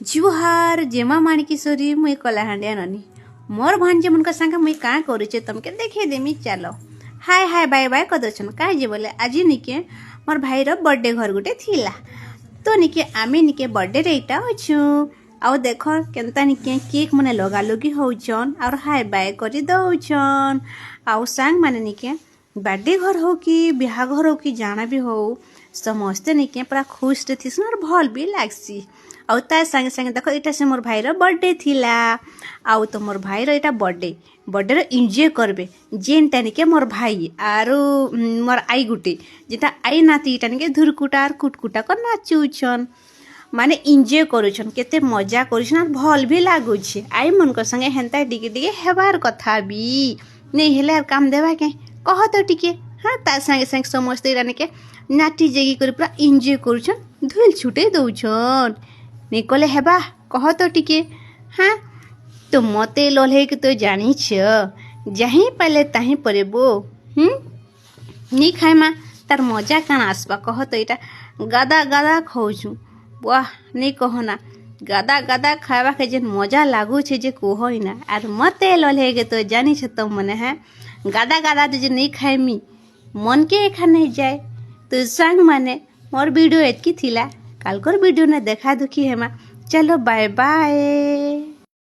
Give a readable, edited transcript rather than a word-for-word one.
जुहार जेमा माणिकेश्वरी मुई कलाहांडिया ननी मोर भांजे मन संगे मुई का करुचे तुमके देखे देमी चलो हाय हाय बाय बाय कदछन का जे बोले आज निके मोर भाई रो बर्थडे घर गुटे थिला तो निके आमे निके बर्थडे रे इटा अछु आउ देखो केनता निके केक मने लगा लगी होउछन और हाय बाय करी दउछन आउ सांग माने निके बर्थडे घर हो कि बिहा घर हो कि जाना भी हो समस्ते निके पूरा खुश रे थिसन और भल भी लागसी आउ ता संगे संगे देखो इटा से मोर भाई रो बर्थडे थिला आउ तो मोर भाई रो इटा बर्थडे रो एंजॉय करबे जेनटा निके मोर भाई आरो मोर आई गुटे जेटा आई नाती इटा निके धुरकुटा और कुटकुटा को नाचुछन माने एंजॉय करूछन केते मजा करूछन और भल भी लागुछे आई मन को संगे हेंता टिके टिके हेबार कथा भी नहीं हेले और काम देबा के कह तो टिके हाँ ता संगे संगे समस्त इराने के नाटी जेगी कर पूरा एंजॉय करूछन धुल छुटे दउछन नहीं कले हेबा कह तो टिके हाँ तो मते लोल्हे के तो जानी छ जहीं पहले ताहीं परेबो नी खाइमा तार मजा कान आसबा कह तो इटा गादा गादा खाऊछु वाह नहीं कहना गादा गादा खावा के जेन मजा लागू छे जे कोहई ना आर मते लोल्हे के तो जानी छ तो मने है गादा गादा जे नहीं खाइमी मन के एखा नहीं जाए तो संग माने मोर वीडियो एतकी थिला कालकर वीडियो ने देखा दुखी हेमा चलो बाय बाय।